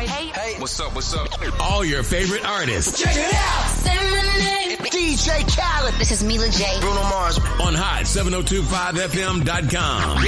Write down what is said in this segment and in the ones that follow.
Hey, what's up? All your favorite artists. Check it out. DJ Khaled. This is Mila J. Bruno Mars. On hot1025fm.com.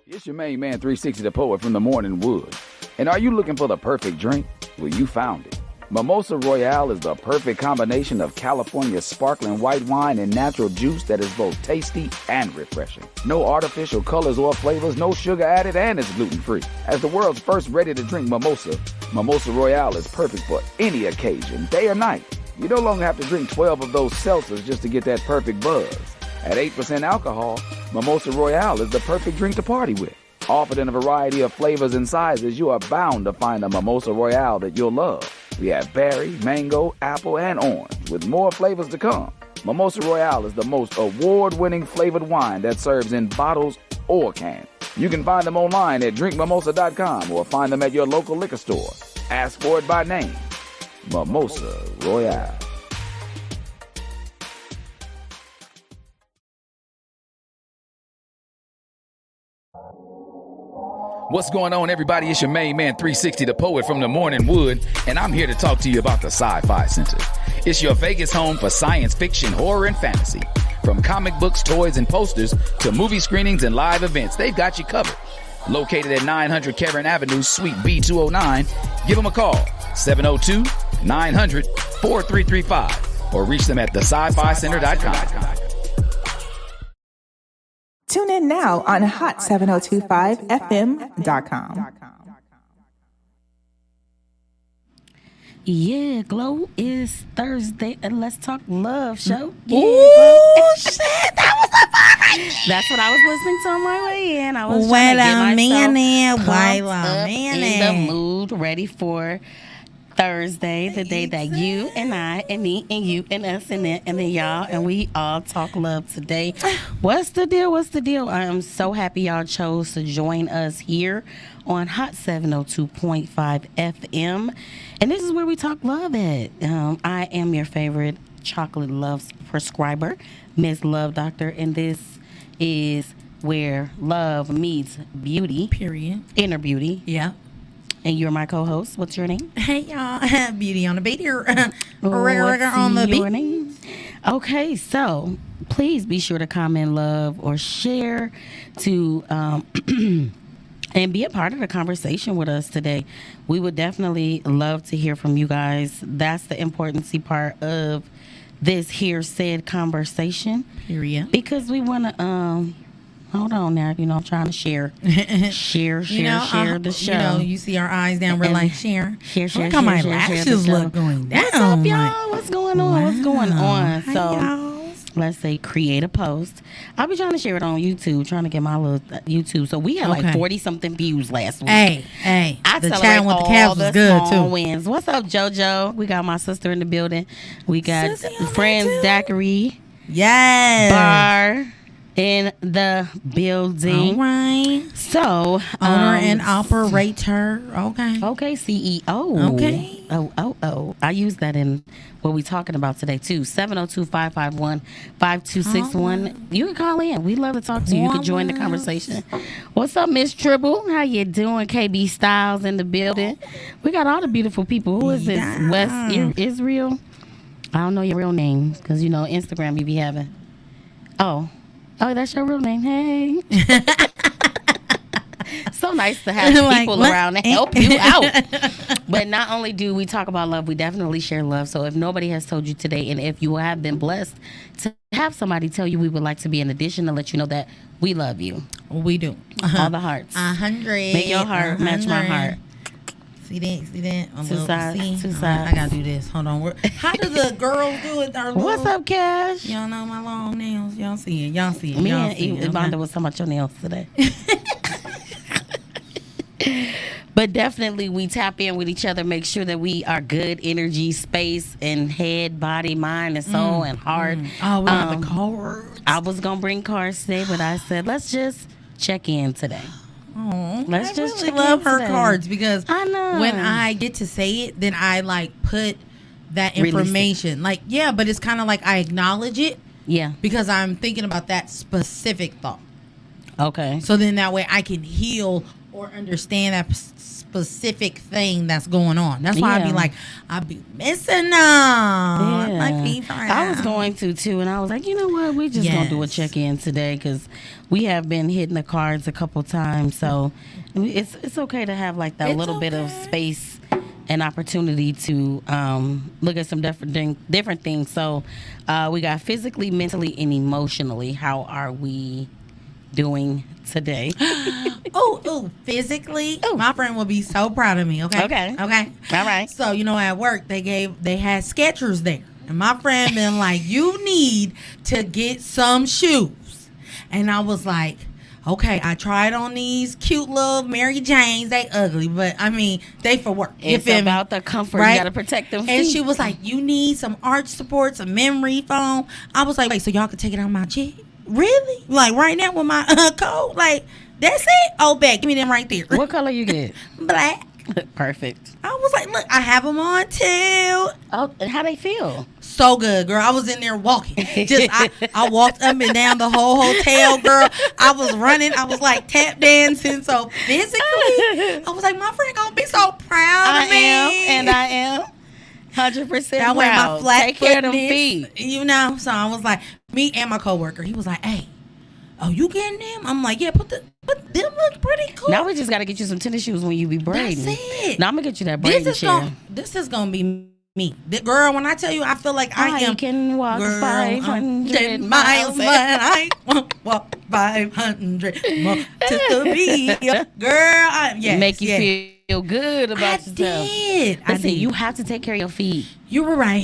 It's your main man 360 the Poet from the Morning Wood. And are you looking for the perfect drink? Well, you found it. Mimosa Royale is the perfect combination of California sparkling white wine and natural juice that is both tasty and refreshing. No artificial colors or flavors, no sugar added, and it's gluten-free. As the world's first ready-to-drink mimosa, Mimosa Royale is perfect for any occasion, day or night. You no longer have to drink 12 of those seltzers just to get that perfect buzz. At 8% alcohol, Mimosa Royale is the perfect drink to party with. Offered in a variety of flavors and sizes, you are bound to find a Mimosa Royale that you'll love. We have berry, mango, apple, and orange, with more flavors to come. Mimosa Royale is the most award-winning flavored wine that serves in bottles or cans. You can find them online at drinkmimosa.com or find them at your local liquor store. Ask for it by name. Mimosa Royale. What's going on, everybody? It's your main man 360 the Poet from the Morning Wood, and I'm here to talk to you about the Sci-Fi Center. It's your Vegas home for science fiction, horror, and fantasy. From comic books, toys, and posters to movie screenings and live events, they've got you covered. Located at 900 Cameron Avenue, Suite B209, give them a call, 702-900-4335, or reach them at thescificenter.com. Tune in now on hot1025fm.com. Yeah, Glow is Thursday, and let's talk love show. Yeah, Ooh, shit, that was the vibe. That's what I was listening to on my way in. I was Wait trying to get myself in the mood, ready for Thursday, the day that you and I and me and you and us and then y'all and we all talk love today. What's the deal? I am so happy y'all chose to join us here on Hot 702.5 FM. And this is where we talk love at. I am your favorite chocolate love prescriber, Miss Love Doctor, and this is where love meets beauty. Period. Inner beauty. Yeah. And you're my co-host. What's your name? Hey, y'all. Beauty on the beat here. What's your name? Okay, so please be sure to comment, love, or share to and be a part of the conversation with us today. We would definitely love to hear from you guys. That's the importancy part of this here said conversation. Period. Because we want to hold on now, I'm trying to share the show. You see our eyes down, we're like, share. Look how my lashes look going down. What's up, y'all? What's going on? Wow. What's going on? Hi, So, y'all. let's say create a post. I'll be trying to share it on YouTube, trying to get my little YouTube. So, we had like 40-something views last week. Hey. I The celebrate chat with the all calves was good, small too. wins. What's up, JoJo? We got my sister in the building. We got Sissy on friends, there, too. Daiquiri, Yes. Bar in the building. All right. So, Owner and operator. Okay. Okay, CEO. Okay. Oh. I use that in what we're talking about today, too. 702-551-5261. You can call in. We love to talk to you. You can join the conversation. What's up, Miss Tribble? How you doing? KB Styles in the building. We got all the beautiful people. Who is this? Yeah. West Israel? I don't know your real name because, Instagram you be having. Oh, that's your real name. Hey. So nice to have people around to help you out. But not only do we talk about love, we definitely share love. So if nobody has told you today, and if you have been blessed to have somebody tell you we would like to be an addition to let you know that we love you. We do. All the hearts. 100. Make your heart match my heart. See that? Two sides. I gotta do this. Hold on. How do the girls do it? What's up, Cash? Y'all know my long nails. Y'all see it. Me and Ivonda was talking about your nails today. But definitely we tap in with each other, make sure that we are good energy, space, and head, body, mind, and soul, and heart. Oh, we got the cards. I was going to bring cards today, but I said, let's just check in today. Oh, Let's I just really check love in her today. cards because I know. when I get to say it, then I put that Release it. information. But it's kind of like I acknowledge it. Yeah. Because I'm thinking about that specific thought. Okay. So then that way I can heal or understand that specific thing that's going on. That's why I be missing them. Yeah. My feet I was going to too, and I was like, you know what? We just gonna do a check-in today because we have been hitting the cards a couple times. So it's okay to have like that little bit of space and opportunity to look at some different things. So we got physically, mentally, and emotionally. How are we doing today? Physically, my friend will be so proud of me. Okay. All right. So at work they had Skechers there, and my friend been like, "You need to get some shoes," and I was like, "Okay." I tried on these cute little Mary Janes. They ugly, but I mean they for work. It's about the comfort. Right? You gotta protect them feet. And she was like, "You need some arch support, some memory foam." I was like, "Wait, so y'all can take it on my cheek?" Really? Like right now with my coat? Like, that's it? Oh, bet. Give me them right there. What color you get? Black. Perfect. I was like, look, I have them on too. Oh, and how they feel? So good, girl. I was in there walking. I walked up and down the whole hotel, girl. I was running. I was like tap dancing. So physically, I was like, my friend gonna be so proud of me. I am. 100% That way my flat Take care of them feet. So I was like, me and my coworker, he was like, "Hey, oh, you getting them?" I'm like, "Yeah, but them look pretty cool." Now we just got to get you some tennis shoes when you be braiding. That's it. Now I'm going to get you that braiding chair. This is going to be me. Girl, when I tell you, I feel like I can walk 500 miles, but I won't walk 500 more just to be your girl. Make you feel good about yourself. I did. You have to take care of your feet. You were right.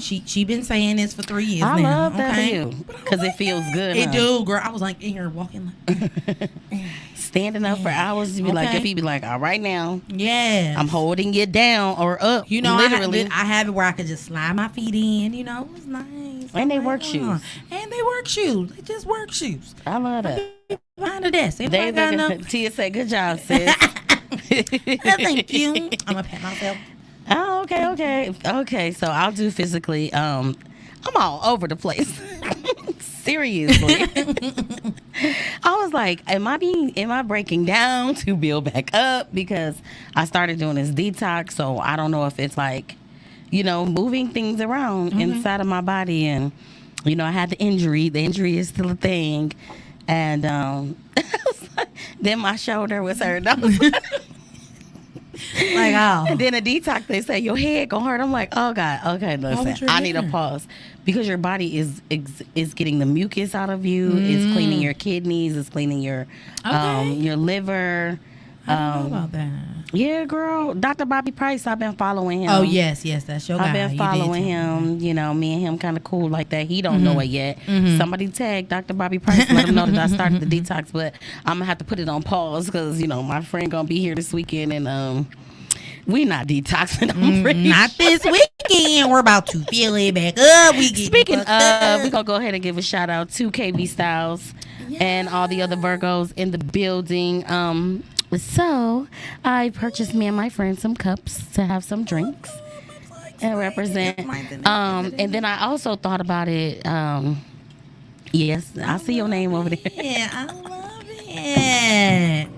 She been saying this for 3 years now. I love that for you because it feels good. It do, girl. I was like in here walking like standing up for hours. You be like, your feet be like, all right now. Yeah. I'm holding you down or up. Literally. I have it where I could just slide my feet in. It was nice. And they work shoes. And they work shoes. They just work shoes. I love that. Behind the desk. Tia said, good job, sis. Thank you. I'm going to pat myself. Oh, okay. So I'll do physically. I'm all over the place. Seriously. I was like, am I breaking down to build back up? Because I started doing this detox, so I don't know if it's like, moving things around inside of my body. And, I had the injury. The injury is still a thing. And then my shoulder was hurt. Like, oh. And then a detox, they say your head gonna hurt. I'm like, oh God, okay, listen, I need a pause because your body is getting the mucus out of you. It's cleaning your kidneys. It's cleaning your liver. I don't know about that. Yeah, girl. Dr. Bobby Price, I've been following him. Oh, yes, that's your guy. I've been following him. Me and him kind of cool like that. He don't know it yet. Somebody tag Dr. Bobby Price, let him know that I started the detox, but I'm going to have to put it on pause because, my friend going to be here this weekend and we not detoxing. Not this weekend. We're about to fill it back up. Speaking of, we're going to go ahead and give a shout out to KB Styles and all the other Virgos in the building. So I purchased me and my friend some cups to have some drinks and represent. And then I also thought about it. Yes, I see your name over there. Yeah, I love it.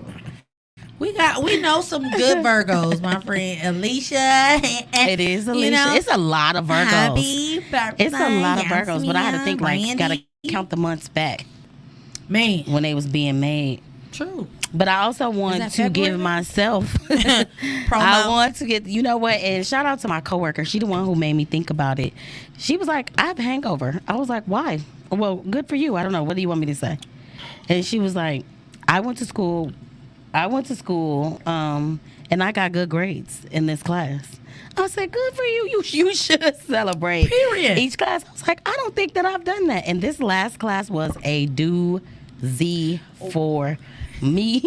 We know some good Virgos, my friend Alicia. It is Alicia. It's a lot of Virgos. Happy birthday, it's a lot of Virgos, but I had to think gotta count the months back. Man, when they was being made. True. But I also want to give myself I want to get, and shout out to my coworker. She the one who made me think about it. She was like, I have a hangover. I was like, why? Well, good for you. I don't know. What do you want me to say? And she was like, I went to school, and I got good grades in this class. I said, good for you. You should celebrate. Period. Each class. I was like, I don't think that I've done that. And this last class was a doozy for me.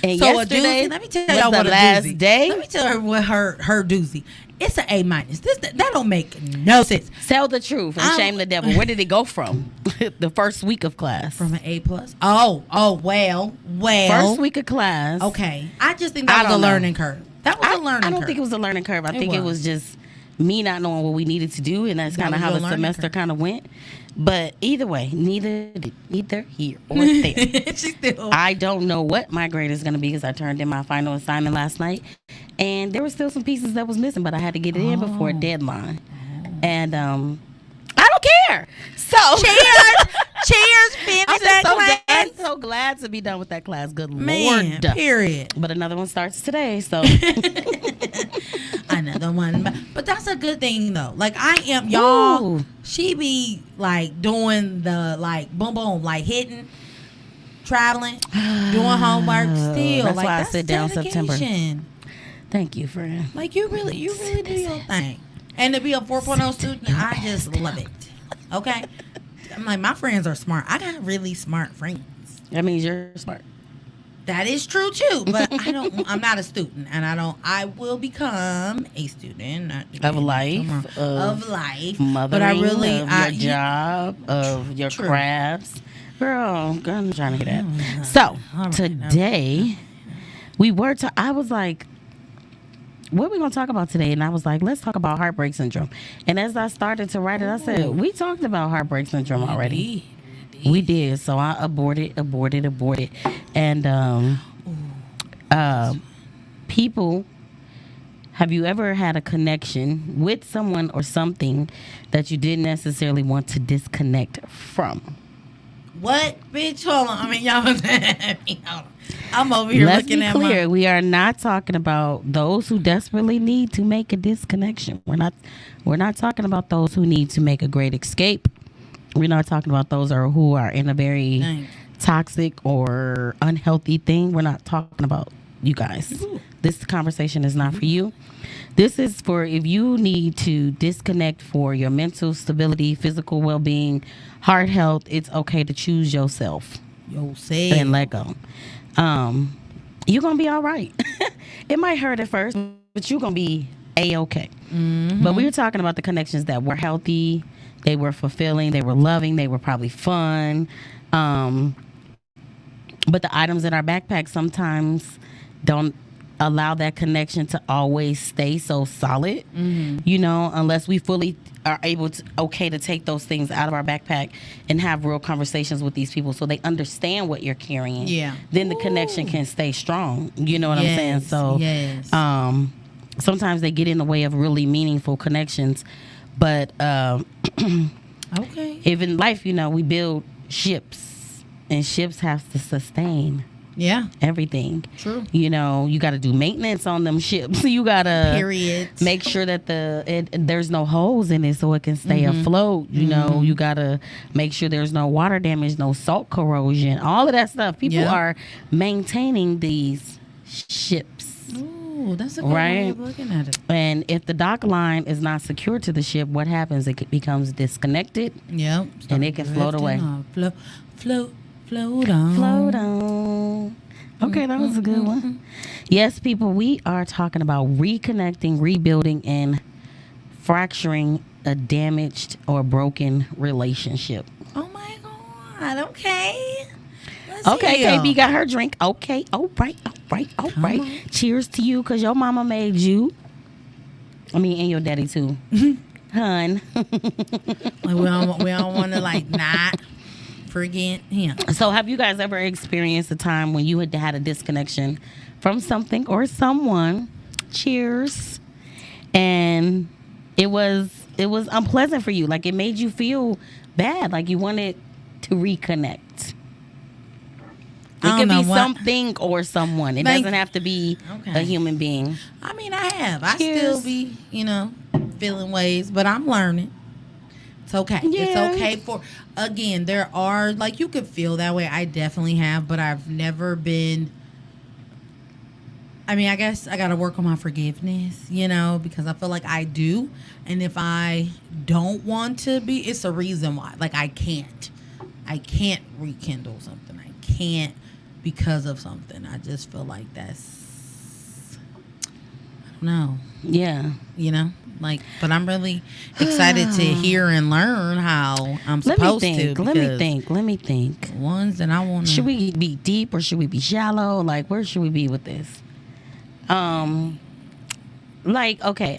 And so yesterday, let me tell y'all what the last day. Let me tell her what her doozy. It's an A-. That don't make no sense. Tell the truth and shame the devil. Where did it go from? The first week of class. From an A+. Oh, well. First week of class. Okay. I just think that was a learning curve. That was a learning curve. I don't think it was a learning curve. I think it was just me not knowing what we needed to do, and that's kind of how the semester kind of went. But either way, neither here or there. She still. I don't know what my grade is going to be because I turned in my final assignment last night, and there were still some pieces that was missing, but I had to get it in before a deadline. And I don't care. So Cheers, finish that class. I'm so glad to be done with that class. Good Man, Lord. period. But another one starts today, so Another one, but that's a good thing though. Like I am, y'all. Ooh. She be like doing the like boom boom, like hitting, traveling, doing homework. Still, That's like why I that's sit down September. dedication. thank you, friend. Like you really do your thing. And to be a 4.0 student, I just love it. Okay, I'm like my friends are smart. I got really smart friends. That means you're smart. That is true too, but I'm not a student, and I will become a student Of life, of life. Mothering, But I really, of your job, of your crafts. Girl, I'm trying to get that. So, today, I was like, what are we going to talk about today? And I was like, let's talk about heartbreak syndrome. And as I started to write it, I said, we talked about heartbreak syndrome already. We did. So I aborted. And people, have you ever had a connection with someone or something that you didn't necessarily want to disconnect from? What, bitch? Hold on. I mean, y'all. I'm over here Let's looking be at clear. We are not talking about those who desperately need to make a disconnection. We're not talking about those who need to make a great escape. We're not talking about those who are in a very toxic or unhealthy thing. We're not talking about you guys. This conversation is not for you. This is for if you need to disconnect for your mental stability, physical well-being, heart health. It's okay to choose yourself and let go. You're going to be all right. It might hurt at first, but you're going to be A-okay. But we're talking about the connections that were healthy. They were fulfilling. They were loving. They were probably fun. But the items in our backpack sometimes don't allow that connection to always stay so solid, unless we fully are able to take those things out of our backpack and have real conversations with these people so they understand what you're carrying. Yeah. Then the connection can stay strong. You know what I'm saying? So sometimes they get in the way of really meaningful connections. But if in life, we build ships, and ships have to sustain everything. True. You got to do maintenance on them ships. You got to make sure that there's no holes in it so it can stay afloat. You got to make sure there's no water damage, no salt corrosion, all of that stuff. People are maintaining these ships. Ooh, that's a good way of looking at it. And if the dock line is not secure to the ship, what happens? It becomes disconnected. Yep. And it can float away. Float on. Okay, that was a good one. Yes, people, we are talking about reconnecting, rebuilding, and fracturing a damaged or broken relationship. Oh my God. Okay. Okay, KB got her drink. Okay, all right. Cheers to you, because your mama made you. I mean, and your daddy too. Hun. we don't want to not forget him. So have you guys ever experienced a time when you had a disconnection from something or someone? Cheers. And it was unpleasant for you. Like it made you feel bad. Like you wanted to reconnect. It could be something or someone. It doesn't have to be a human being. I mean, I have. I still be, feeling ways, but I'm learning. It's okay. Yeah. It's okay again, there are, you could feel that way. I definitely have, but I've never been, I guess I got to work on my forgiveness, because I feel like I do. And if I don't want to be, it's a reason why. I can't rekindle something. I can't because of something. I just feel like that's, I don't know. Yeah. But I'm really excited to hear and learn how I'm supposed to. Let me think. Ones that I want to. Should we be deep or should we be shallow? Where should we be with this? Okay,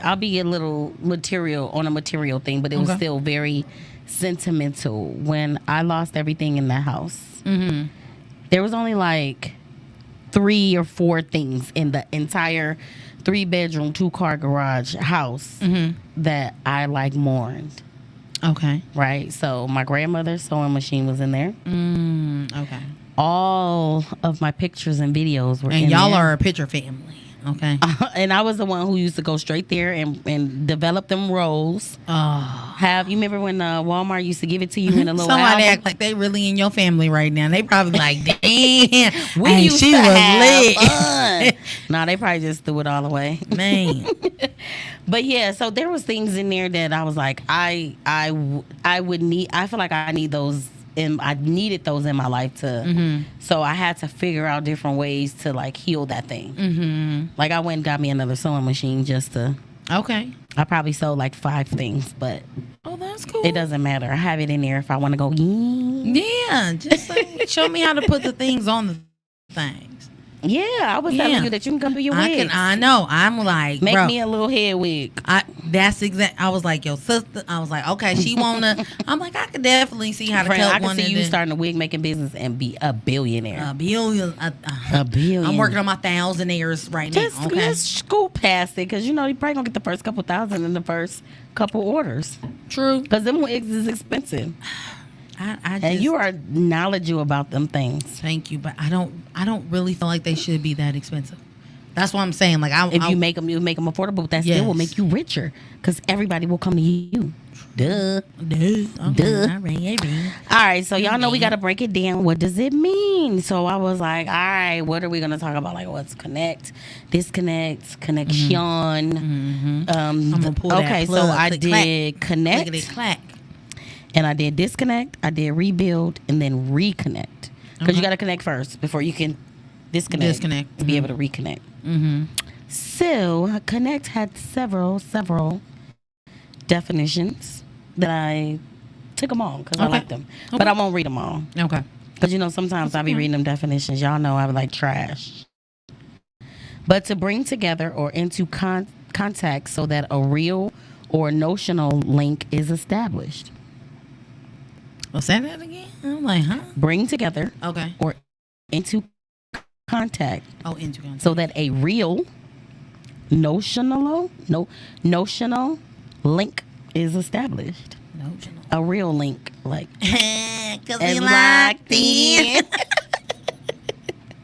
I'll be a little material on a material thing, but it was still very sentimental. When I lost everything in the house, Mm-hmm. there was only like 3 or 4 things in the entire 3-bedroom, 2-car garage house that I like mourned. Okay. Right. So my grandmother's sewing machine was in there. Okay. All of my pictures and videos were in And y'all there. are a picture family. Okay. And I was the one who used to go straight there and develop them rolls. Oh. You remember when Walmart used to give it to you in a little Somebody album? act like they really in your family right now. They probably like, damn, We hey, used she to was have lit. fun. No, they probably just threw it all away. Man. But yeah, so there was things in there that I was like, I would need. I feel like I need those. I needed those in my life to. So I had to figure out different ways to like heal that thing. Like I went and got me another sewing machine just to. Okay. I probably sold like 5 things, but Oh, that's cool. it doesn't matter. I have it in there if I want to go. Yeah, just show me how to put the things on the things. Yeah, I was telling you that you can come do your wigs. I know. I'm like, Make bro, me a little head wig. that's exact. I was like, your sister. I was like, okay, she wanna. I'm like, I could definitely see how to Friend, cut I can one. see of you them. starting a wig making business and be a billionaire. A billion. A billion. I'm working on my thousandaires right Just, now. Okay. just scoop past it because you know you probably gonna get the first couple thousand in the first couple orders True. because them wigs is expensive I just, and you are knowledgeable about them things. Thank you, but I don't really feel like they should be that expensive. That's what I'm saying. Like, If you make them affordable, but that still will make you richer because everybody will come to you. Duh. Okay, Duh. all right. All right, so y'all know we got to break it down. What does it mean? So I was like, all right, what are we going to talk about? Like, what's connect, disconnect, connection? I'm gonna pull that Okay, so plug. I Click, did connect, Clickety clack. and I did disconnect, I did rebuild, and then reconnect. Because you got to connect first before you can disconnect. To be able to reconnect. So connect had several definitions that I took them all because I Okay. like them, but I won't read them all. Okay. Because, you know, sometimes I be reading them definitions. Y'all know I be like trash. But to bring together or into contact so that a real or notional link is established. Well, say that again. I'm like, huh? Bring together Okay. or into contact Oh, into contact. so that a real notional link is established. Notional. A real link, like Cause as we locked in.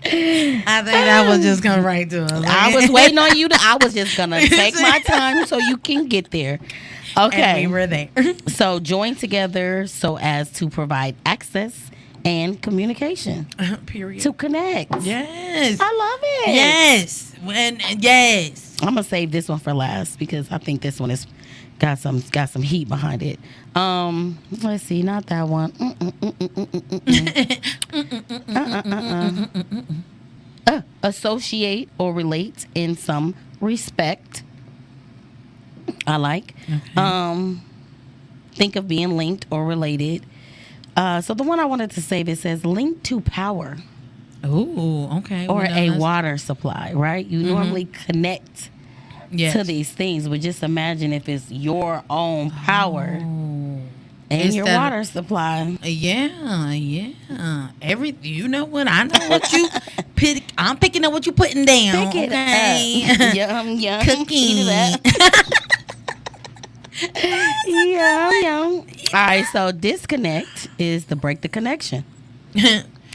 I think that was just come right to us. I was waiting on you I was just gonna take my time so you can get there. Okay. And we were there. So join together so as to provide access and communication. Period. To connect. Yes. I love it. Yes. Yes. I'm gonna save this one for last because I think this one is got some heat behind it. Let's see, not that one. Associate or relate in some respect. I like. Okay. Think of being linked or related. So the one I wanted to save, it says linked to power Ooh, okay. or Well, a that's- water supply, right? You normally connect yes. to these things, but just imagine if it's your own power and your Instead of- water supply. Yeah. You know what? I know what you pick. I'm picking up what you putting down. Pick it okay. up. Yum, yum. Cooking. Eat it up. Yum, yum. All right, so disconnect is to break the connection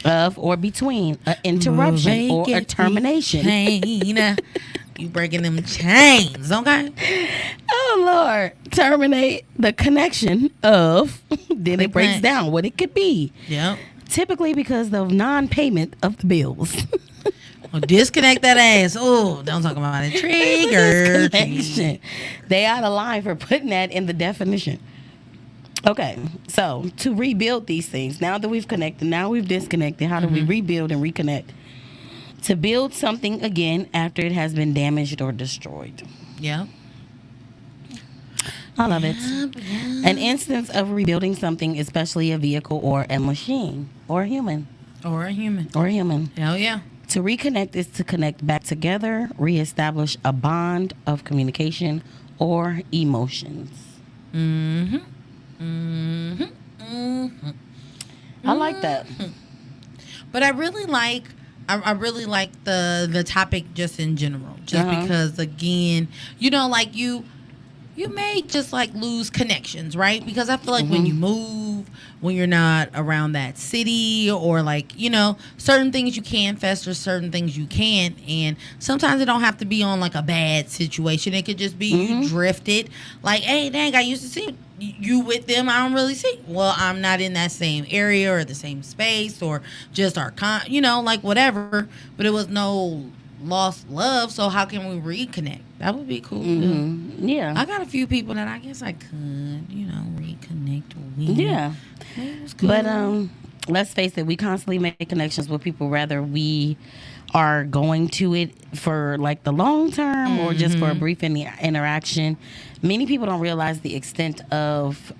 of or between an interruption or a termination. Chain. You breaking them chains, okay? Oh, Lord. Terminate the connection of, then it breaks Click. down what it could be. Yep. Typically because of non-payment of the bills. Well, disconnect that ass. Oh, don't talk about it. Trigger. Disconnection. They out of line for putting that in the definition. Okay, so to rebuild these things, now that we've connected, now we've disconnected, how do we rebuild and reconnect? To build something again after it has been damaged or destroyed. Yep. I love it. An instance of rebuilding something, especially a vehicle or a machine or a human. Or a human. Or a human. Hell yeah. To reconnect is to connect back together, reestablish a bond of communication or emotions. I like that. But I really like the topic just in general, just because again, like you may just like lose connections, right? Because I feel like when you move, when you're not around that city, or like, certain things you can fester, certain things you can't. And sometimes it don't have to be on like a bad situation. It could just be you drifted. Like, hey, dang, I used to see you with them. I don't really see. Well, I'm not in that same area or the same space, or just our like whatever. But it was no lost love. So how can we reconnect? That would be cool. Yeah. I got a few people that I guess I could, reconnect with. Yeah. It was cool. But let's face it, we constantly make connections with people, whether we are going to it for like the long term or just for a brief interaction. Many people don't realize the extent of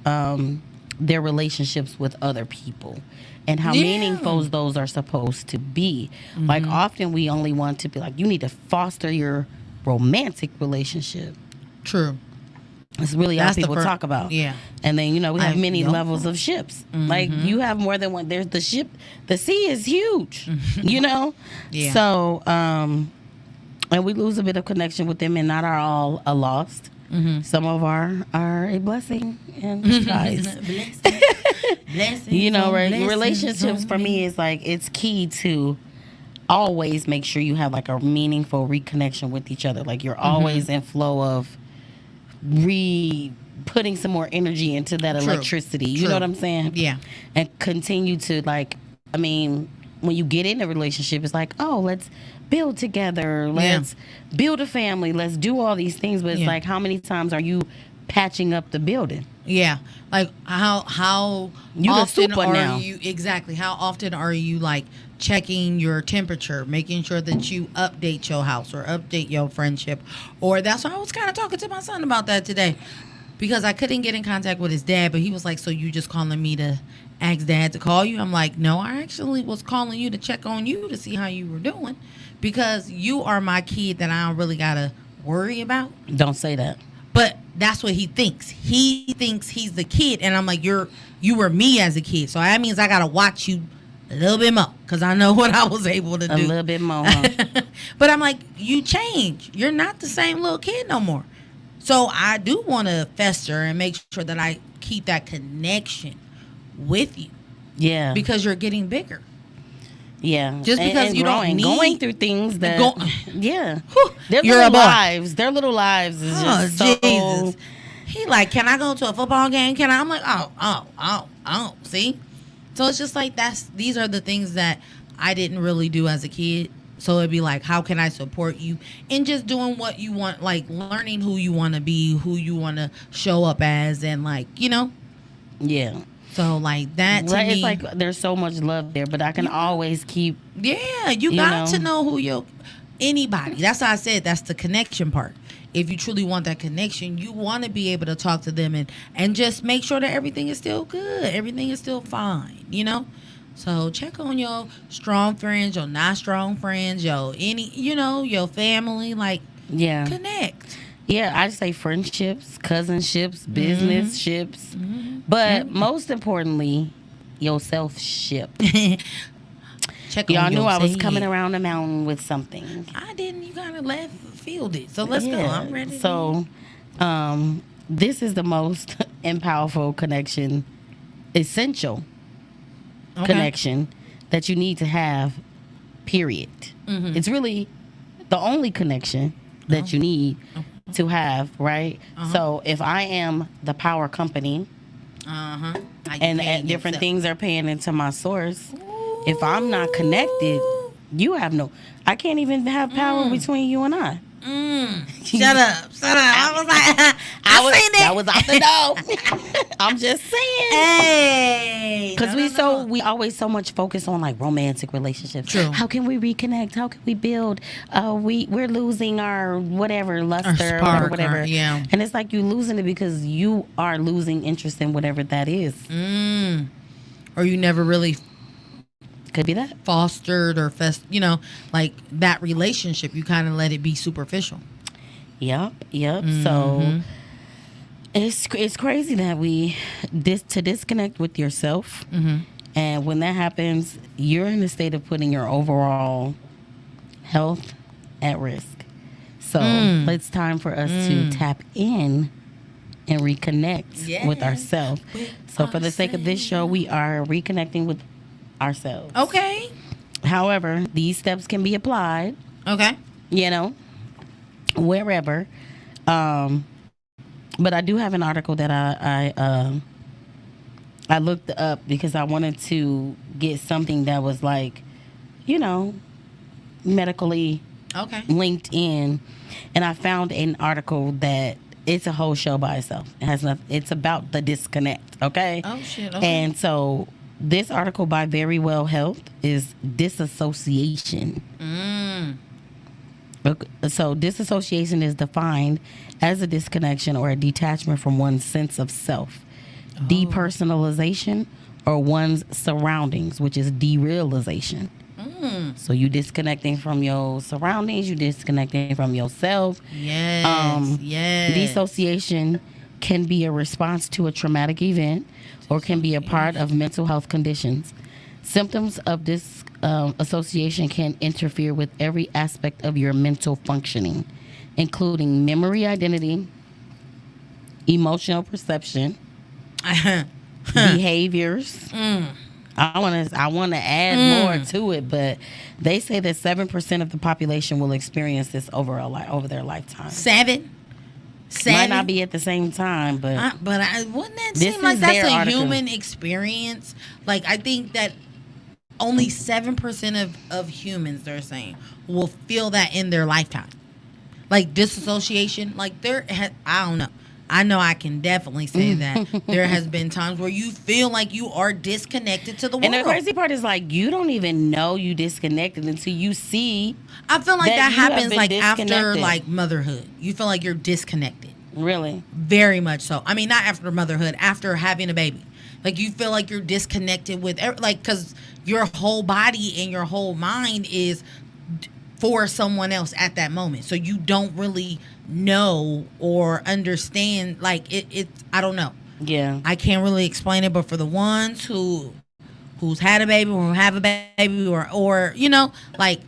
their relationships with other people and how meaningful those are supposed to be. Like, often we only want to be like, you need to foster your romantic relationship. True. It's really all people talk about. Yeah. And then, we have many levels of ships. Like, you have more than one. There's the ship. The sea is huge, Yeah. So, and we lose a bit of connection with them, and not are all a lost. Some of are a blessing in disguise. Blessings. Relationships for me is like, it's key to always make sure you have like a meaningful reconnection with each other. Like, you're always in flow of putting some more energy into that electricity. You know what I'm saying? Yeah. And continue to when you get in a relationship, it's like, oh, let's build together. Let's build a family. Let's do all these things. But it's like, how many times are you patching up the building? Yeah. Like, how you often are now. you exactly? How often are you like checking your temperature, making sure that you update your house or update your friendship? Or that's why I was kind of talking to my son about that today, because I couldn't get in contact with his dad, but he was like, so you just calling me to ask dad to call you? I'm like, no, I actually was calling you to check on you to see how you were doing, because you are my kid that I don't really gotta worry about. Don't say that. But that's what he thinks. He thinks he's the kid, and I'm like, you were me as a kid, so that means I gotta watch you a little bit more, because I know what I was able to do. A little bit more. Huh? But I'm like, you change. You're not the same little kid no more. So I do want to fester and make sure that I keep that connection with you. Yeah. Because you're getting bigger. Yeah. Just because and you growing, don't need... Going through things that... yeah. Their You're little a boy. lives. Their little lives is just so... Jesus. He like, can I go to a football game? Can I? I'm like, oh. See? So it's just like, these are the things that I didn't really do as a kid. So it'd be like, how can I support you in just doing what you want, like learning who you want to be, who you want to show up as, and like, Yeah. So like that to me, it's like there's so much love there, but I can always keep. Yeah, you got to know who anybody. That's why I said that's the connection part. If you truly want that connection, you want to be able to talk to them and just make sure that everything is still good, everything is still fine, So check on your strong friends, your not strong friends, your family, like connect. Yeah, I say friendships, cousinships, business-ships, but most importantly, yourself-ship. Y'all knew I was coming around the mountain with something. I didn't. You kind of left field it. So let's go. I'm ready. So, this is the most powerful connection, essential connection that you need to have, period. It's really the only connection that you need to have, right? So if I am the power company and different things are paying into my source, if I'm not connected, you have I can't even have power between you and I. Shut up. I was like, that was out the door. I'm just saying. Hey. Because we always so much focus on like romantic relationships. True. How can we reconnect? How can we build? We're losing our whatever, luster, spark, or whatever. Yeah. And it's like you losing it because you are losing interest in whatever that is. Or you never really could be that fostered or like that relationship. You kind of let it be superficial. Yep. So It's crazy that to disconnect with yourself, and when that happens, you're in a state of putting your overall health at risk. So it's time for us to tap in and reconnect with ourselves. So for the sake of this show, we are reconnecting with ourselves. Okay. However, these steps can be applied, Okay. Wherever. But I do have an article that I looked up because I wanted to get something that was like, medically linked in, and I found an article that it's a whole show by itself. It has nothing. It's about the disconnect. Okay. Oh shit. Okay. And so this article by Very Well Health is disassociation. So disassociation is defined as a disconnection or a detachment from one's sense of self, depersonalization, or one's surroundings, which is derealization. So you disconnecting from your surroundings, you disconnecting from yourself. Yes. Yes. Dissociation can be a response to a traumatic event or can be a part of mental health conditions. Symptoms of this association can interfere with every aspect of your mental functioning, including memory, identity, emotional perception, behaviors. I want to add more to it, but they say that 7% of the population will experience this over their lifetime. 7. Might not be at the same time, but wouldn't that seem like that's a human experience? Like, I think that only 7% of humans, they're saying, will feel that in their lifetime. Like disassociation, like I don't know. I know I can definitely say that there has been times where you feel like you are disconnected to the world. And the crazy part is, like, you don't even know you disconnected until you see. I feel like that happens like after like motherhood. You feel like you're disconnected. Really? Very much so. I mean, not after motherhood, after having a baby. Like, you feel like you're disconnected with, because your whole body and your whole mind is for someone else at that moment. So you don't really know or understand, like, it's I don't know. Yeah. I can't really explain it, but for the ones who's had a baby or who have a baby or like,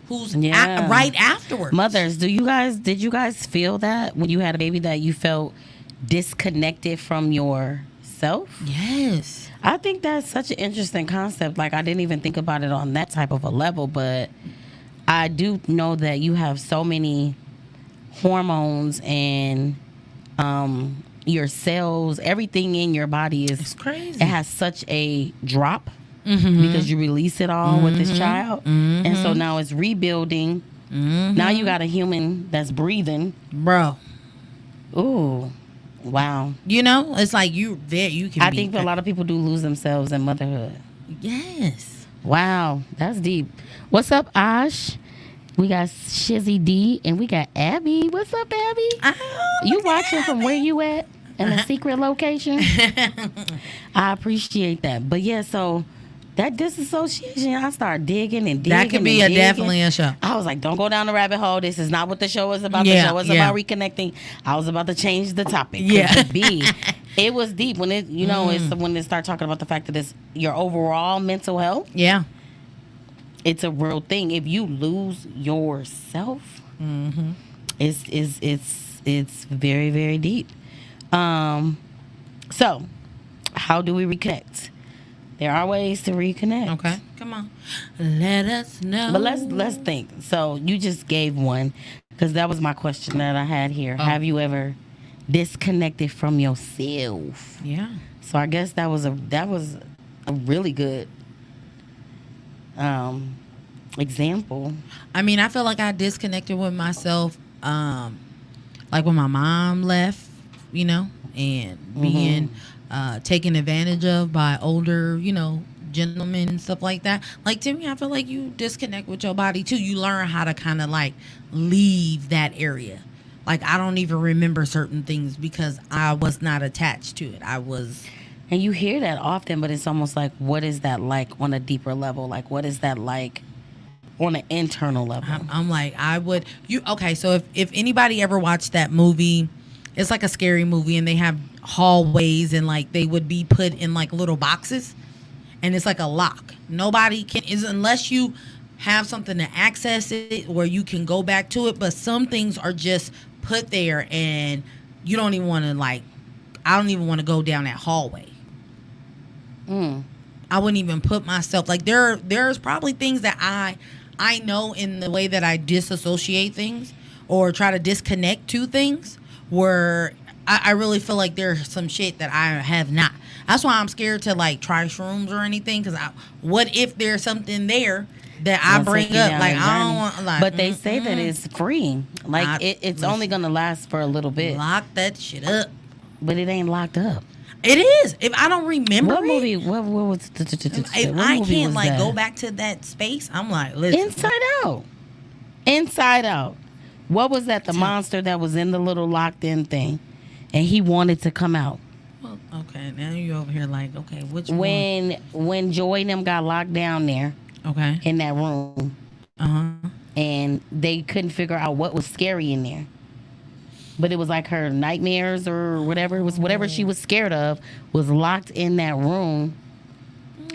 who's right afterwards. Mothers, did you guys feel that when you had a baby, that you felt disconnected from yourself? Yes. I think that's such an interesting concept. Like, I didn't even think about it on that type of a level, but I do know that you have so many hormones and your cells, everything in your body it's crazy. It has such a drop because you release it all with this child. And so now it's rebuilding. Now you got a human that's breathing. Bro. Ooh. Wow. It's like you can I think a lot of people do lose themselves in motherhood. Yes. Wow. That's deep. What's up, Ash? We got Shizzy D and we got Abby. What's up, Abby? You watching from where you at? In a secret location? I appreciate that. But yeah, so that disassociation, I start digging and digging. That could be definitely a show. I was like, don't go down the rabbit hole. This is not what the show is about. The show is about reconnecting. I was about to change the topic. Yeah. It was deep when it, it's when they start talking about the fact that it's your overall mental health. Yeah. It's a real thing. If you lose yourself, it's very, very deep. So how do we reconnect? There are ways to reconnect. Okay, come on, let us know. But let's think. So you just gave one, because that was my question that I had here. Have you ever disconnected from yourself? Yeah. So I guess that was a really good example. I mean, I feel like I disconnected with myself, like when my mom left, and being taken advantage of by older, gentlemen and stuff like that. Like, to me, I feel like you disconnect with your body too. You learn how to kind of like leave that area. Like, I don't even remember certain things because I was not attached to it. And you hear that often, but it's almost like, what is that like on a deeper level? Like, what is that like on an internal level? I'm like, so if anybody ever watched that movie, it's like a scary movie, and they have hallways, and like they would be put in like little boxes, and it's like a lock. Nobody can unless you have something to access it where you can go back to it. But some things are just put there, and you don't even want to I don't even want to go down that hallway. I wouldn't even put myself there's probably things that I know in the way that I disassociate things or try to disconnect to things where I really feel like there's some shit that I have not. That's why I'm scared to try shrooms or anything, because what if there's something there that I bring up? I don't want. But they say that it's free. It's only gonna last for a little bit. Lock that shit up. But it ain't locked up. It is. If I don't remember what movie, what was if I can't go back to that space, I'm like, listen. Inside Out. What was that? The monster that was in the little locked in thing, and he wanted to come out. Well, okay, now you over here okay, which one? When Joy and them got locked down there, okay, in that room, and they couldn't figure out what was scary in there. But it was like her nightmares or whatever. It was whatever she was scared of was locked in that room.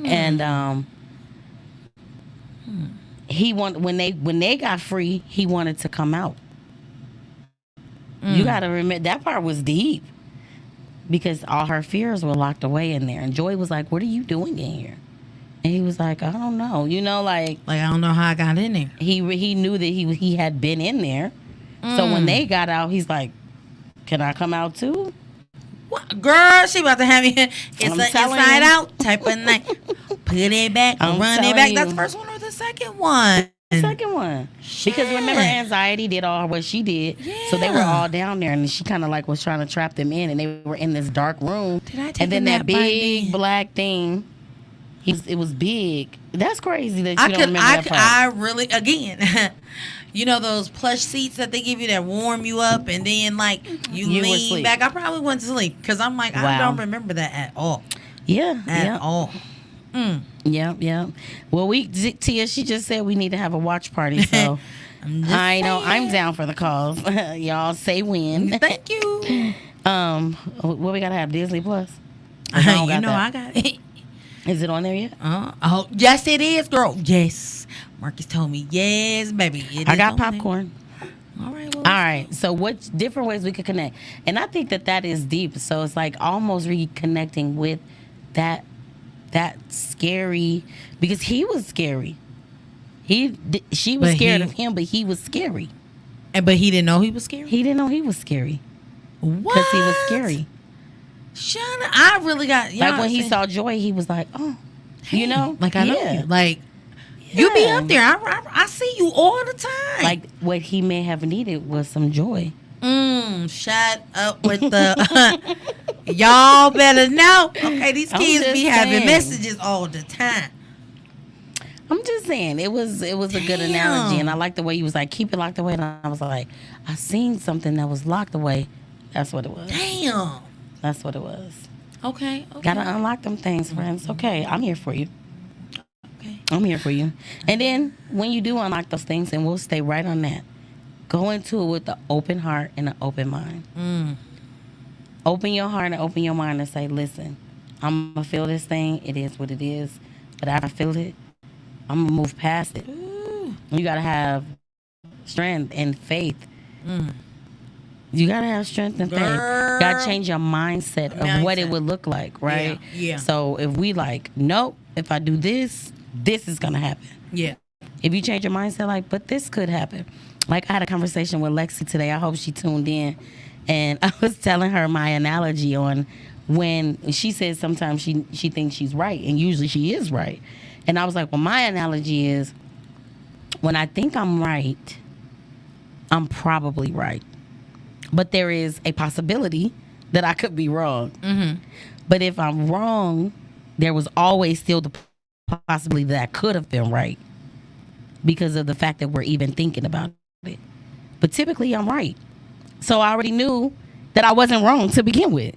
And he when they got free, he wanted to come out. You got to remember that part was deep because all her fears were locked away in there. And Joy was like, "What are you doing in here?" And he was like, "I don't know." I don't know how I got in there. He knew that he had been in there. So when they got out, he's like, "Can I come out too?" What? Girl, she about to have me. It's an inside out type of night. Put it back, run it back. That's the first one or the second one? The second one. Shit. Because remember, Anxiety did all what she did. Yeah. So they were all down there, and she kind of was trying to trap them in, and they were in this dark room. Did I take and then that big black thing. It was big. That's crazy that you don't remember that part. I really, again, you know those plush seats that they give you that warm you up, and then you lean back. I probably went to sleep because I'm like, I don't remember that at all. Yeah, at all. Yeah. Well, Tia, she just said we need to have a watch party, so I know I'm down for the cause. Y'all say when. Thank you. What we gotta have? Disney Plus. I got it. Is it on there yet? Oh, yes, it is, girl. Yes. Marcus told me, yes, baby. I got popcorn. All right. All right. So what different ways we could connect? And I think that is deep. So it's almost reconnecting with that scary, because he was scary. She was scared of him, but he was scary. But he didn't know he was scary? He didn't know he was scary. What? Because he was scary. Shana, I really got when he saw Joy, he was like, "Oh, hey, I know you. You be up there. I see you all the time." What he may have needed was some joy. Shut up with the y'all better know. Okay, these kids be having messages all the time. I'm just saying it was a good analogy, and I like the way he was like, "Keep it locked away." And I was like, I seen something that was locked away. That's what it was. Damn. That's what it was. Okay. Gotta unlock them things, friends. Okay, I'm here for you. Okay. I'm here for you. And then when you do unlock those things, and we'll stay right on that, go into it with an open heart and an open mind. Open your heart and open your mind and say, listen, I'm going to feel this thing. It is what it is. But after I feel it, I'm going to move past it. Ooh. You got to have strength and faith. You got to have strength and faith. You got to change your mindset of what it would look like, right? Yeah. So if we nope, if I do this, this is going to happen. Yeah. If you change your mindset, but this could happen. I had a conversation with Lexi today. I hope she tuned in. And I was telling her my analogy on when she says sometimes she thinks she's right, and usually she is right. And I was like, well, my analogy is when I think I'm right, I'm probably right. But there is a possibility that I could be wrong. Mm-hmm. But if I'm wrong, there was always still the possibility that I could have been right because of the fact that we're even thinking about it. But typically, I'm right. So I already knew that I wasn't wrong to begin with.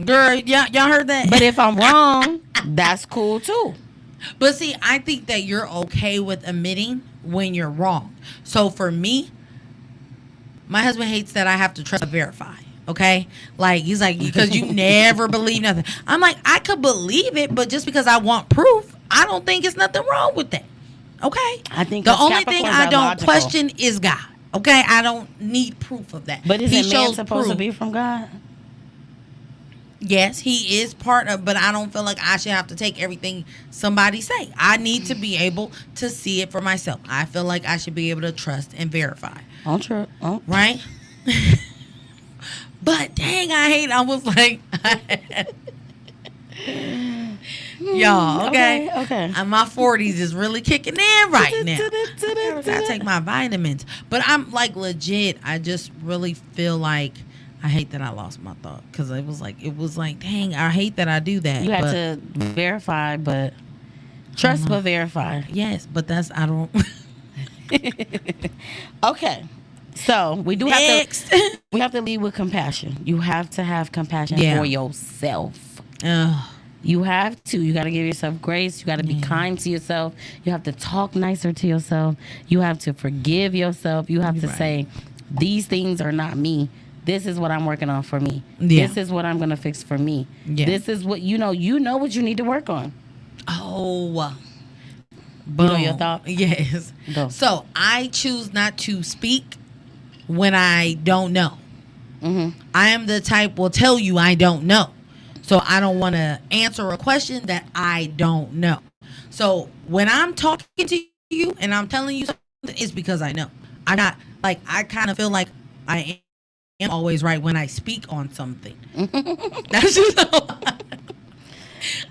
Girl, y'all heard that? But if I'm wrong, that's cool too. But see, I think that you're okay with admitting when you're wrong. So for me, my husband hates that I have to trust and verify. Okay, like he's like, because you never believe nothing. I'm like, I could believe it, but just because I want proof, I don't think it's nothing wrong with that. Okay, I think the only thing Capricorns I are don't logical. question is God. Okay, I don't need proof of that. But He isn't man shows supposed to proof. be from God? Yes, he is part of, but I don't feel like I should have to take everything somebody say. I need to be able to see it for myself. I feel like I should be able to trust and verify. Oh, true. Oh. Right? But dang, I was like, y'all, okay? Okay. And my 40s is really kicking in right now. I gotta take my vitamins. But I'm like legit, I just really feel like I hate that I lost my thought because it was like, dang, I hate that I do that. You have but, to verify, but trust but verify. Yes, but I don't. Okay. So we do Next. have to lead with compassion. You have to have compassion Yeah. for yourself. Ugh. You have to. You got to give yourself grace. You got to be kind to yourself. You have to talk nicer to yourself. You have to forgive yourself. You have to say, these things are not me. This is what I'm working on for me. Yeah. This is what I'm going to fix for me. Yeah. This is what, you know what you need to work on. Oh. You know your thought? Yes. Go. So I choose not to speak when I don't know. Mm-hmm. I am the type will tell you I don't know. So I don't want to answer a question that I don't know. So when I'm talking to you and I'm telling you something, it's because I know. I'm not like, I kind of feel like I am always right when I speak on something. That's just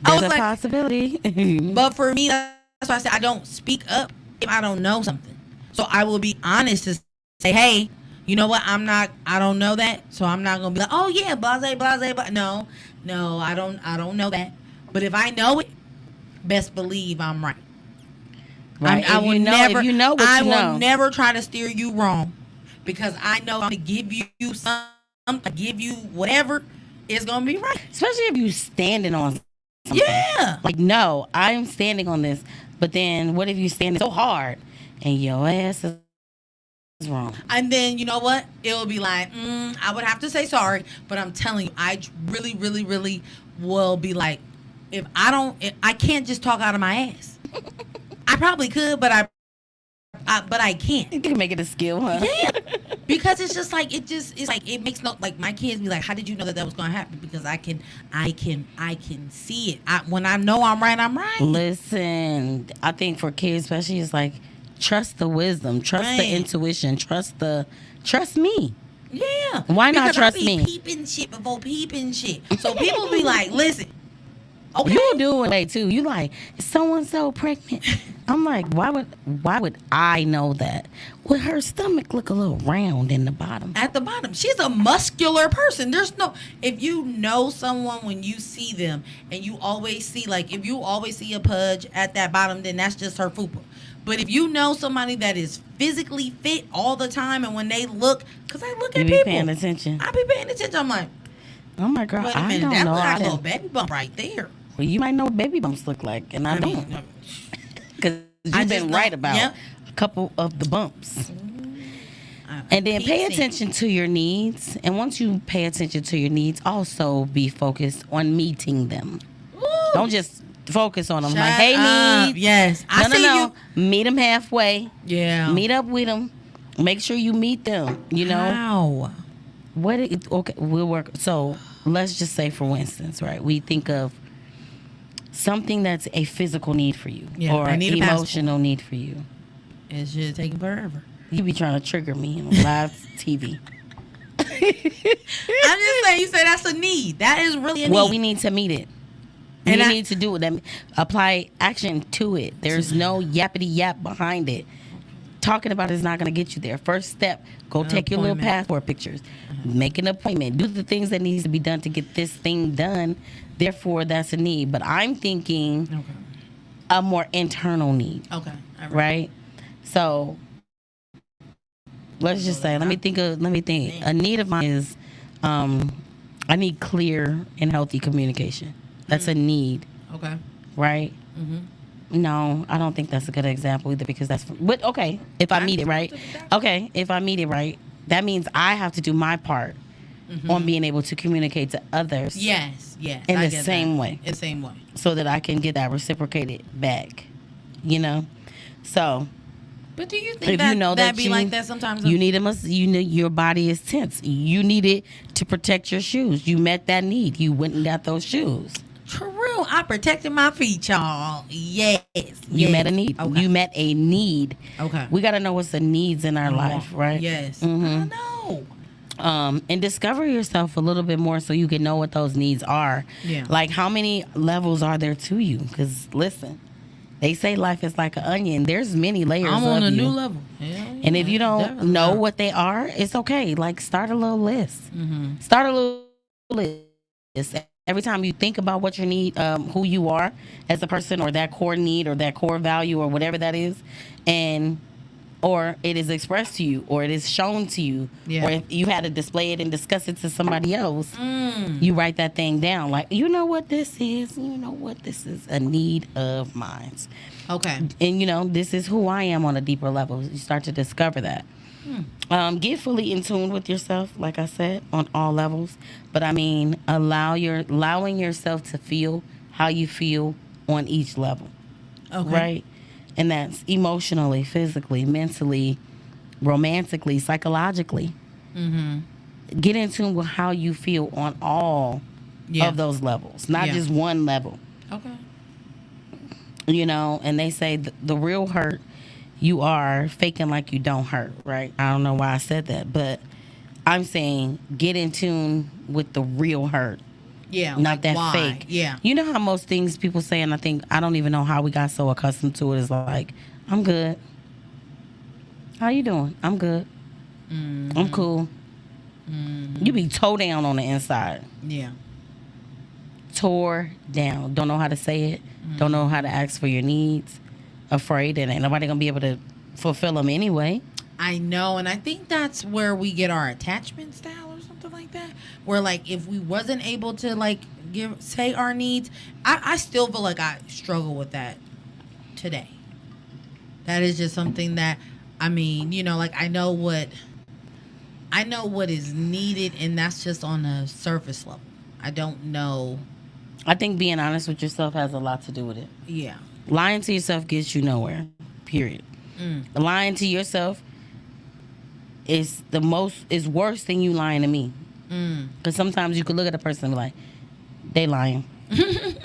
There's a possibility. But for me, that's why I said I don't speak up if I don't know something. So I will be honest to say, hey, you know what? I don't know that. So I'm not going to be like, oh yeah, blase, blase, blase. No, I don't know that. But if I know it, best believe I'm right. Right. I will never, if you know what I you will know. never try to steer you wrong because I know I'm going to give you something, give you whatever is going to be right. Especially if you standing on something. Yeah. Like, no, I'm standing on this. But then what if you standing so hard and your ass is wrong? And then, you know what? It'll be like, I would have to say sorry. But I'm telling you, I really, really, really will be like, if I can't just talk out of my ass. I probably could, but I can't. You can make it a skill, huh? Yeah, because it's just like it makes no, like my kids be like, how did you know that was going to happen? Because I can see it. When I know I'm right, I'm right. Listen, I think for kids especially, it's like, trust the wisdom, trust the intuition, trust me. Yeah. Why not because trust I be me? peeping shit before peeping shit. So people be like, listen. Okay. You do it way too. You like, is so pregnant? I'm like, why would I know that? Would her stomach look a little round in the bottom? At the bottom, she's a muscular person. There's no, if you know someone when you see them, and you always see, like, if you always see a pudge at that bottom, then that's just her fupa. But if you know somebody that is physically fit all the time, and when they look, because I look at You be people, paying attention. I be paying attention. I'm like, Oh my girl, wait a I minute, don't that know. look I like a little didn't- baby bump right there. Well, you might know what baby bumps look like, and I don't. Because I you've just been know- right about yep. a couple of the bumps. And then pay attention to your needs. And once you pay attention to your needs, also be focused on meeting them. Don't just focus on them. Like, hey, needs. Yes, I see No. Meet them halfway. you. Yeah. Meet up with them. Make sure you meet them. You know How? okay, we'll work. So let's just say, for instance, right? We think of something that's a physical need for you, Yeah, or I an need a passport. emotional need for you. It should take forever. You be trying to trigger me on live TV. I'm just saying, you say that's a need. That is really a need. Well, we need to meet it. We And I- need to do it. Apply action to it. There's no yappity yap behind it. Talking about it is not going to get you there. First step, go take your little appointment. passport pictures. Make an appointment. Do the things that needs to be done to get this thing done. Therefore, that's a need. But I'm thinking a more internal need, Okay. All right? So let's just say, let me think. A need of mine is I need clear and healthy communication. That's a need, Okay. right? No, I don't think that's a good example either, because that's. But okay, if I meet it right, that means I have to do my part on being able to communicate to others. Yes. In I the get same that. way. In the same way. So that I can get that reciprocated back. You know? So But do you think if that you know that be you, like that sometimes? you need your body is tense. You need it to protect your shoes. You met that need. You went and got those shoes. True. I protected my feet, y'all. Yes. You met a need. Okay. You met a need. Okay. We got to know what's the needs in our life, right? Yes. Mhm. I know. And discover yourself a little bit more so you can know what those needs are. Yeah. Like, how many levels are there to you? Because, listen, they say life is like an onion. There's many layers I'm on of a you. new level. Yeah, And if you don't definitely. know what they are, it's okay. Like, start a little list. Mm-hmm. Start a little list. Every time you think about what you need, who you are as a person, or that core need, or that core value, or whatever that is, or it is expressed to you, or it is shown to you, Yeah. or if you had to display it and discuss it to somebody else, you write that thing down. Like, you know what this is? You know what this is? A need of mine. Okay. And, this is who I am on a deeper level. You start to discover that. Get fully in tune with yourself, like I said, on all levels. But I mean, allowing yourself to feel how you feel on each level. Okay. Right? And that's emotionally, physically, mentally, romantically, psychologically. Mm-hmm. Get in tune with how you feel on all of those levels, not just one level. Okay. And they say the real hurt, you are faking like you don't hurt, right? I don't know why I said that, but I'm saying get in tune with the real hurt. Yeah. Not like that why? fake. Yeah. You know how most things people say, and I don't even know how we got so accustomed to it, is like, I'm good. How you doing? I'm good. Mm-hmm. I'm cool. Mm-hmm. You be toe down on the inside. Yeah. Tore down. Don't know how to say it. Mm-hmm. Don't know how to ask for your needs. Afraid that ain't nobody gonna be able to fulfill them anyway. I know, and I think that's where we get our attachment style or something like that. Where like if we wasn't able to like say our needs, I still feel like I struggle with that today. That is just something that I know what is needed, and that's just on a surface level. I don't know. I think being honest with yourself has a lot to do with it. Yeah. Lying to yourself gets you nowhere. Period. Lying to yourself is worse than you lying to me. Because sometimes you could look at a person and be like, they lying. It's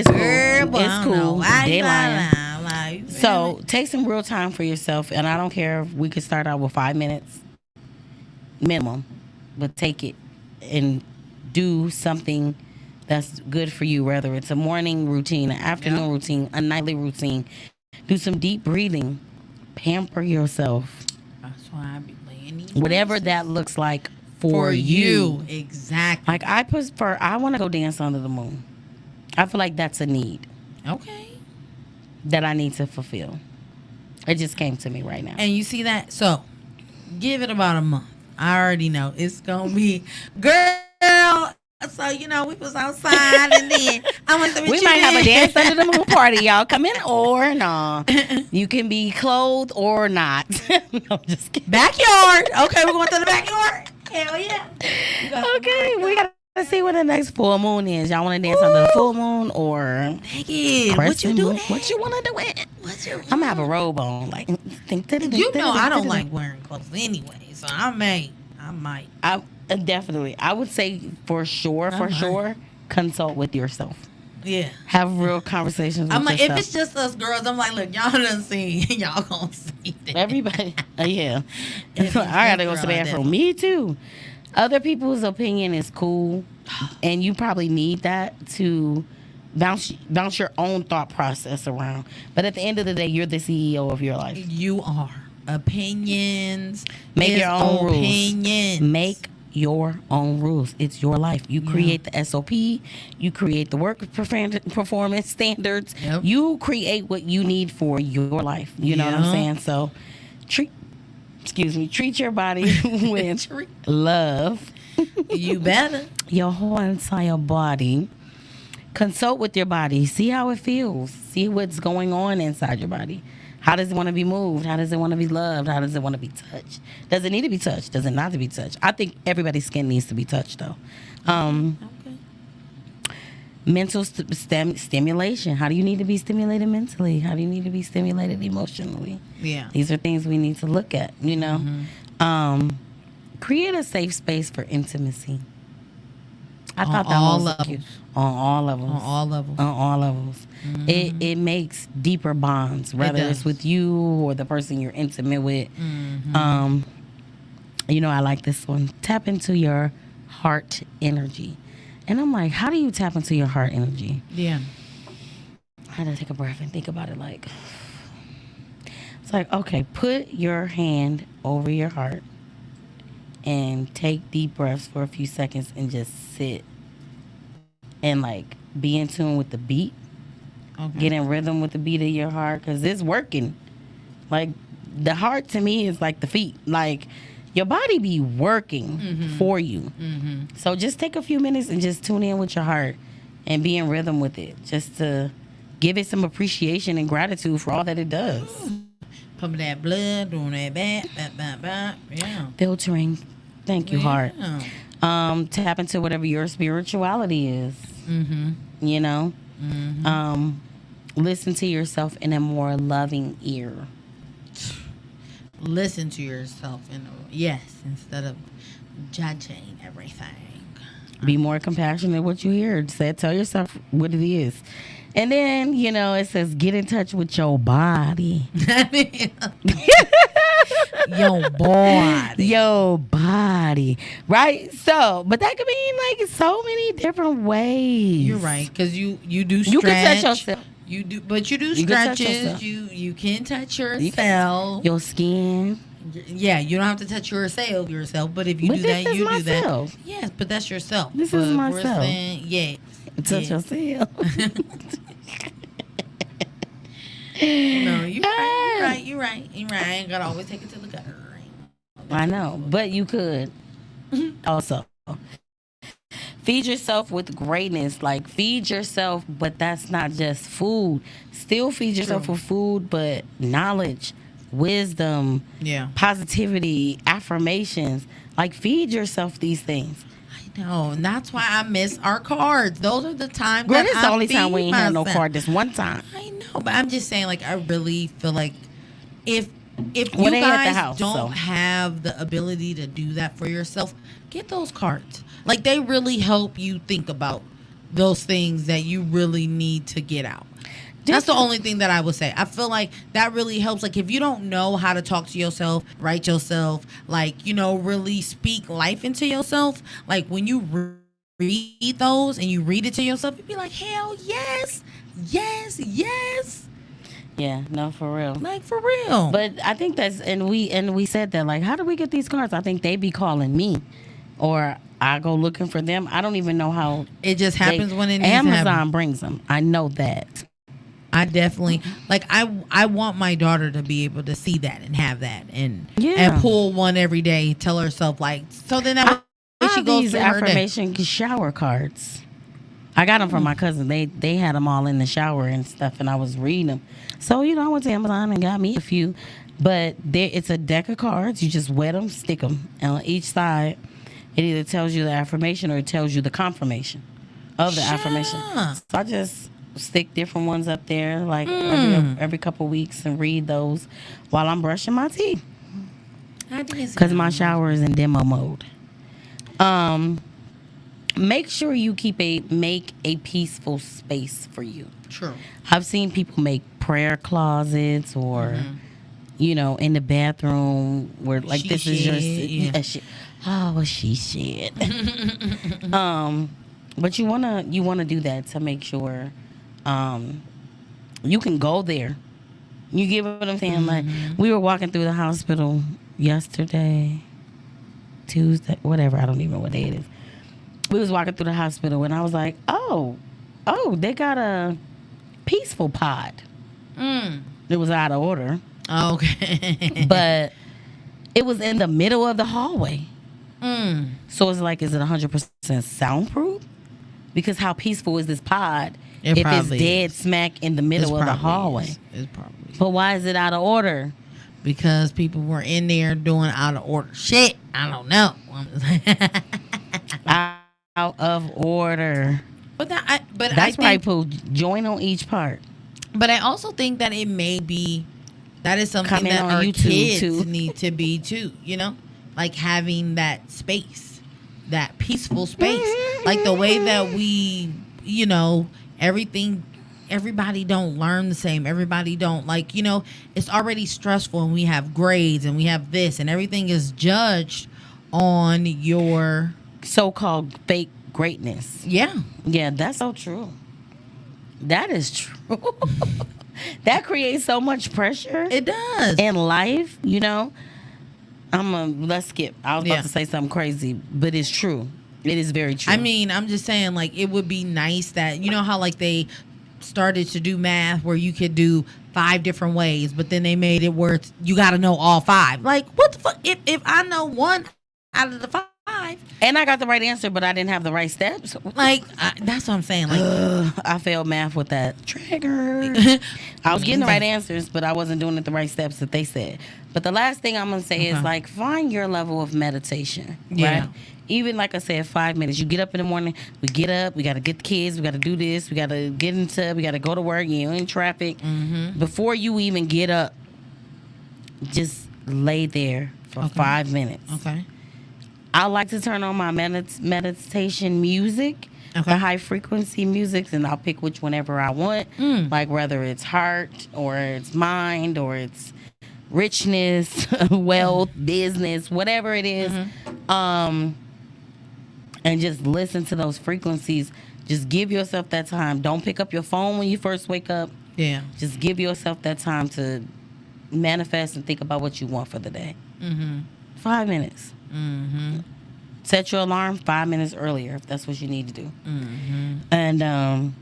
cool. It's cool. They lying. So take some real time for yourself, and I don't care if we could start out with 5 minutes minimum, but take it and do something that's good for you, whether it's a morning routine, an afternoon routine, a nightly routine. Do some deep breathing. Pamper yourself. That's why I be laying these Whatever places. that looks like for you. Exactly. Like I want to go dance under the moon. I feel like that's a need Okay. that I need to fulfill. It just came to me right now. And you see that? So, give it about a month. I already know it's going to be, girl. So, we was outside and then I went to We might have a dance under the moon party, y'all. Come in or no. You can be clothed or not. No, just kidding. Backyard. Okay, we're going to the backyard. Hell yeah. Okay, we got to see when the next full moon is. Y'all want to dance under the full moon or What crescent you moon? doing? What you want to do it? I'm going to have a robe on. Like, I don't like wearing clothes anyway, so I might. Definitely. I would say for sure, consult with yourself. Yeah. Have real conversations with I'm like, yourself. if it's just us girls, I'm like, look, y'all done see, y'all gonna see that. Everybody. Yeah. If I got to go it's to the girl, bathroom. Me too. Other people's opinion is cool, and you probably need that to bounce your own thought process around. But at the end of the day, you're the CEO of your life. You are. Opinions. Make your own rules. Opinions. Make your own rules. It's your life. You create the SOP. You create the work performance standards. Yep. You create what you need for your life. You know what I'm saying? So treat your body with love. You better. Your whole entire body. Consult with your body. See how it feels. See what's going on inside your body. How does it want to be moved? How does it want to be loved? How does it want to be touched? Does it need to be touched? Does it not to be touched? I think everybody's skin needs to be touched, though. Mental stimulation. How do you need to be stimulated mentally? How do you need to be stimulated emotionally? Yeah. These are things we need to look at, you know. Create a safe space for intimacy. I thought that all was levels. cute. On all levels. On all levels. On all levels. It makes deeper bonds, whether does. it's with you or the person you're intimate with. You know, I like this one. Tap into your heart energy. And I'm like, how do you tap into your heart energy? Yeah. I had to take a breath and think about it. Like, it's like, okay, put your hand over your heart and take deep breaths for a few seconds and just sit and like be in tune with the beat. Okay. Get in rhythm with the beat of your heart, because it's working. Like, the heart to me is like the feet. Like, your body be working for you. So just take a few minutes and just tune in with your heart and be in rhythm with it, just to give it some appreciation and gratitude for all that it does. Pumping that blood, doing that back. Yeah. Filtering. Thank you, heart. Tap into whatever your spirituality is. You know? Listen to yourself in a more loving ear. Listen to yourself instead of judging everything. Be more compassionate what you hear. Tell yourself what it is. And then, you know, it says get in touch with your body. Your body. Your body. Right? So, but that could mean like so many different ways. You're right, because you do stretch. You can touch yourself. You do, but you do You can touch stretches. yourself. You can touch yourself. Your skin. Yeah, you don't have to touch yourself, but if you But do this that, is you myself. do that. Yes, but that's yourself. This but is we're myself. saying, yeah. Touch yeah. yourself. No, you're right. I ain't gotta always take it to the gutter. I know, but you could also feed yourself with greatness. Like, feed yourself, but that's not just food. Still feed yourself with food, but knowledge, wisdom, positivity, affirmations. Like, feed yourself these things. I know, and that's why I miss our cards. Those are the times. Girl, that this is the only time we feed ain't had no myself. card this one time. I know, but I'm just saying, like, I really feel like if Well, you they at the guys house, don't so. have the ability to do that for yourself, get those cards. Like, they really help you think about those things that you really need to get out. That's the only thing that I would say. I feel like that really helps. Like, if you don't know how to talk to yourself, write yourself, like, you know, really speak life into yourself, like, when you read those and you read it to yourself, you'd be like, hell yes, yes, yes. Yeah, no, for real. Like, for real. But I think that's, and we said that, like, how do we get these cards? I think they be calling me, or I go looking for them. I don't even know how. It just happens when it needs to Amazon happen. brings them. I know that. I definitely, like, I want my daughter to be able to see that and have that and pull one every day, tell herself, like, so then that way she goes these through her day. affirmation shower cards. I got them from my cousin. They had them all in the shower and stuff, and I was reading them. So, you know, I went to Amazon and got me a few. But it's a deck of cards. You just wet them, stick them. And on each side, it either tells you the affirmation or it tells you the confirmation of the affirmation. So I just stick different ones up there, like every couple weeks, and read those while I'm brushing my teeth. Because my shower is in demo mode. Make sure you make a peaceful space for you. True. I've seen people make prayer closets or, you know, in the bathroom where, like, She this is your she said. But you wanna do that to make sure you can go there. You get what I'm saying? Like, we were walking through the hospital yesterday, Tuesday, whatever, I don't even know what day it is. We was walking through the hospital and I was like, oh, they got a peaceful pod. It was out of order. Okay. But it was in the middle of the hallway. So it's like, is it 100% soundproof? Because how peaceful is this pod It if it's probably dead is. smack in the middle of the hallway? It's probably But why is it out of order? because people were in there doing out of order shit. I don't know. Out of order. but That's I think, right, Pooh. Join on each part. But I also think that it may be that is something Coming that on our YouTube, kids too. need to be too. You know, like having that space, that peaceful space, like the way that we, you know, everybody don't learn the same. Everybody don't like, you know, it's already stressful and we have grades and we have this and everything is judged on your So-called fake greatness. yeah. Yeah, that's so true. That is true. That creates so much pressure It does. in life, you know. Let's skip. I was Yeah. about to say something crazy, but it's true. It is very true. I mean, I'm just saying, like, it would be nice that, you know how, like, they started to do math where you could do 5 different ways, but then they made it where you got to know all 5. Like, what the fuck? If I know 1 out of the 5, and I got the right answer, but I didn't have the right steps. like, that's what I'm saying. Like, I failed math with that trigger. I was getting the right answers, but I wasn't doing it the right steps that they said. But the last thing I'm gonna say is like find your level of meditation. Yeah. Right? Even like I said, 5 minutes. You get up in the morning. We get up. We got to get the kids. We got to do this. We got to get into. We got to go to work. You're in traffic. Before you even get up, just lay there for 5 minutes. okay. I like to turn on my meditation music, the high frequency music, and I'll pick which whenever I want. Like whether it's heart or it's mind or it's richness, wealth, business, whatever it is. And just listen to those frequencies. Just give yourself that time. Don't pick up your phone when you first wake up. Yeah. Just give yourself that time to manifest and think about what you want for the day. 5 minutes. Set your alarm 5 minutes earlier if that's what you need to do. And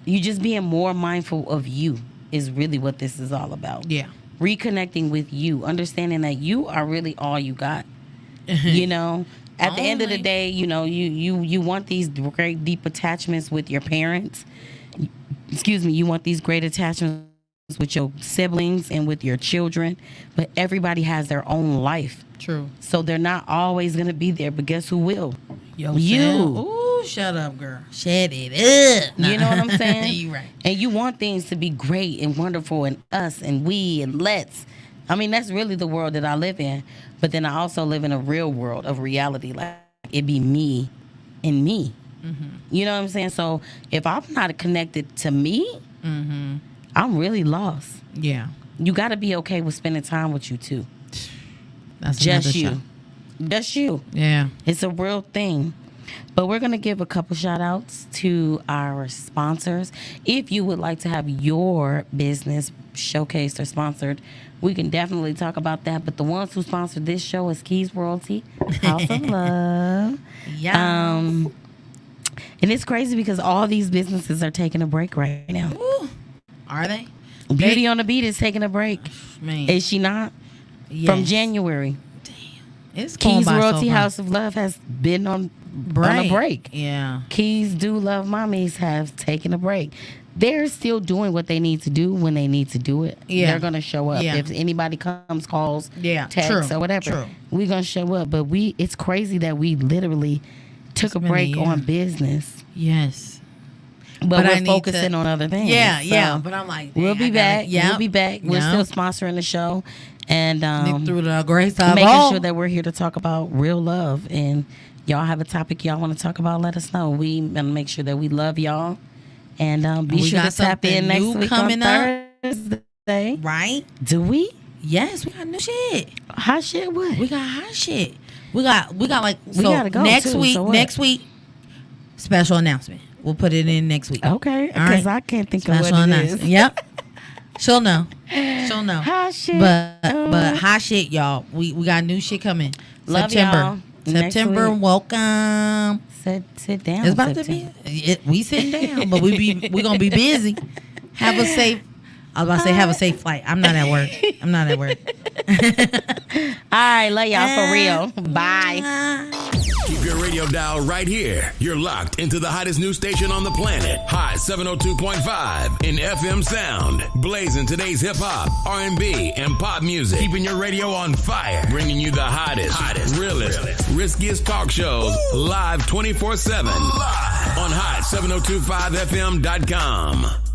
you just being more mindful of you is really what this is all about. Yeah. Reconnecting with you, understanding that you are really all you got. You know, at the end of the Only. day, you know, you want these great deep attachments with your parents. Excuse me, you want these great attachments with your siblings and with your children, but everybody has their own life. True. So they're not always going to be there, but guess who will? Yo, You. Ooh, shut up, girl. Shut it up. You know what I'm saying? You right. And you want things to be great and wonderful and us and we and let's. I mean, that's really the world that I live in. But then I also live in a real world of reality. Like, it be me and me. You know what I'm saying? So if I'm not connected to me, I'm really lost. Yeah. You got to be okay with spending time with you, too. That's Just another you. show. Just you. Yeah. It's a real thing. But we're going to give a couple shout outs to our sponsors. If you would like to have your business showcased or sponsored, we can definitely talk about that. But the ones who sponsored this show is Keys Royalty, House of Love. Yeah. And it's crazy because all these businesses are taking a break right now. Ooh. Are they? Beauty on the Beat is taking a break. Man. Is she not? Yes. From January. It's going Keys by so Royalty fast. House of Love has been on a break. Yeah. Keys Do Love Mommies have taken a break. They're still doing what they need to do when they need to do it. Yeah. They're going to show up. Yeah. If anybody comes, calls, Yeah, texts, true, or whatever, true. we're going to show up. But it's crazy that we literally took a been a break year. on business. Yes. But I we're need focusing to- on other things. Yeah, So yeah. But I'm like, we'll dang, be I back. gotta- yeah. We'll be back. We're Yeah. still sponsoring the show. And Through the grace of making all. sure that we're here to talk about real love. And y'all have a topic y'all want to talk about, let us know. We going to make sure that we love y'all. And be We sure got to tap in something next new week coming on up. Thursday. Right? Do we? Yes, we got new shit. Hot shit? What? We got hot shit. We got like We so gotta go, next too, week. so what? Next week, special announcement. We'll put it in next week. Okay. All right. Because I can't think Special of what it announcement. is. Yep. She'll know. She'll know. Hot shit. But hot shit, y'all. We got new shit coming. Love September. y'all. Next September. week. Welcome. Sit down. It's about September. to be. We sitting down, but we gonna be busy. Have a safe. I was about to say have a safe flight. I'm not at work. All right. Love y'all for real. Bye. Bye. Keep your radio dial right here. You're locked into the hottest news station on the planet. Hot 702.5 in FM sound. Blazing today's hip-hop, R&B, and pop music. Keeping your radio on fire. Bringing you the hottest, realest, riskiest talk shows live 24/7 on hot702.5fm.com.